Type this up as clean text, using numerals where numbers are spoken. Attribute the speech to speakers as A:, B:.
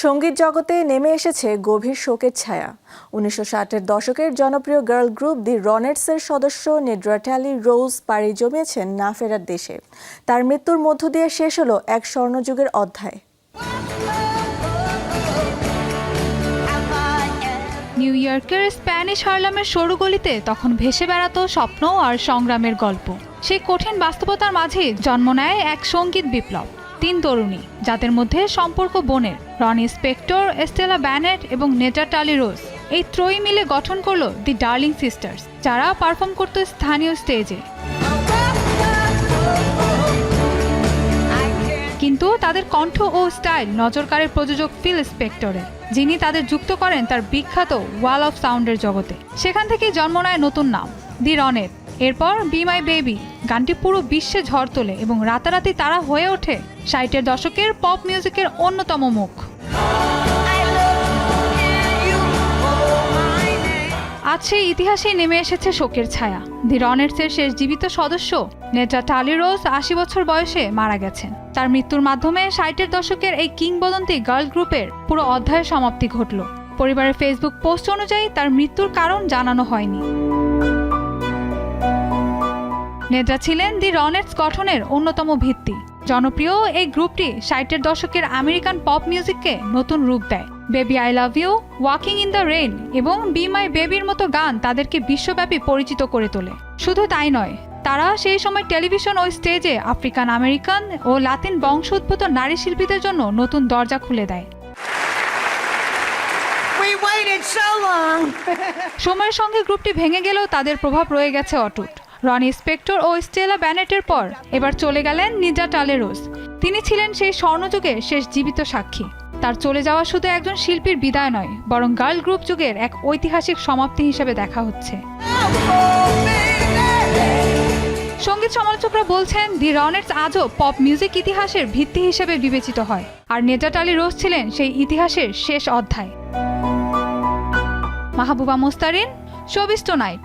A: সঙ্গীত জগতে নেমে এসেছে গভীর শোকের ছায়া। 1960-এর দশকের জনপ্রিয় গার্ল গ্রুপ দি রনেটসের সদস্য নেড্রা ট্যালি রোজ পাড়ি জমিয়েছেন না ফেরার দেশে। তার মৃত্যুর মধ্য দিয়ে শেষ হলো এক স্বর্ণযুগের অধ্যায়।
B: নিউ ইয়র্কের স্প্যানিশ হার্লামের সরু গলিতে তখন ভেসে বেড়াতো স্বপ্ন আর সংগ্রামের গল্প। সেই কঠিন বাস্তবতার মাঝে জন্ম নেয় এক সঙ্গীত বিপ্লব। 3 তরুণী, যাদের মধ্যে সম্পর্ক বোনের, রনি স্পেক্টর, এস্টেলা ব্যানেট এবং নেড্রা ট্যালি রোজ। এই ত্রয়ী মিলে গঠন করলো দি ডার্লিং সিস্টার্স, যারা পারফর্ম করতো স্থানীয় স্টেজে। কিন্তু তাদের কণ্ঠ ও স্টাইল নজর কাড়ে প্রযোজক ফিল স্পেক্টরের, যিনি তাদের যুক্ত করেন তার বিখ্যাত ওয়াল অফ সাউন্ডের জগতে। সেখান থেকেই জন্ম নেয় নতুন নাম, দি রনেট। এরপর বি মাই বেবি গানটি পুরো বিশ্বে ঝড় তোলে এবং রাতারাতি তারা হয়ে ওঠে 60-এর দশকের পপ মিউজিকের অন্যতম মুখ। আজ সেই ইতিহাসেই নেমে এসেছে শোকের ছায়া। দি রনেটসের শেষ জীবিত সদস্য নেড্রা ট্যালি রোজ 80 বছর বয়সে মারা গেছেন। তার মৃত্যুর মাধ্যমে 60-এর দশকের এই কিংবদন্তি গার্ল গ্রুপের পুরো অধ্যায়ের সমাপ্তি ঘটল। পরিবারের ফেসবুক পোস্ট অনুযায়ী তার মৃত্যুর কারণ জানানো হয়নি। নেড্রা ছিলেন দি রনেটস গঠনের অন্যতম ভিত্তি। জনপ্রিয় এই গ্রুপটি 60-এর দশকের আমেরিকান পপ মিউজিককে নতুন রূপ দেয়। Baby I love you, walking in the rain এবং বি মাই বেবির মতো গান তাদেরকে বিশ্বব্যাপী পরিচিত করে তোলে। শুধু তাই নয়, তারা সেই সময় টেলিভিশন ও স্টেজে আফ্রিকান আমেরিকান ও লাতিন বংশোদ্ভূত নারী শিল্পীদের জন্য নতুন দরজা খুলে দেয়। সময়ের সঙ্গে গ্রুপটি ভেঙে গেলেও তাদের প্রভাব রয়ে গেছে অটুট। রনি স্পেক্টর ও স্টেলা ব্যানেটের পর এবার চলে গেলেন নেড্রা ট্যালি রোজ। তিনি ছিলেন সেই স্বর্ণযুগের শেষ জীবিত সাক্ষী। তার চলে যাওয়া শুধু একজন শিল্পীর বিদায় নয়, বরং গার্ল গ্রুপ যুগের এক ঐতিহাসিক সমাপ্তি হিসেবে দেখা হচ্ছে। সঙ্গীত সমালোচকরা বলছেন দি রনেটস আজও পপ মিউজিক ইতিহাসের ভিত্তি হিসেবে বিবেচিত হয়, আর নেড্রা ট্যালি রোজ ছিলেন সেই ইতিহাসের শেষ অধ্যায়। Mahbuba Mustarin, showbiz tonight.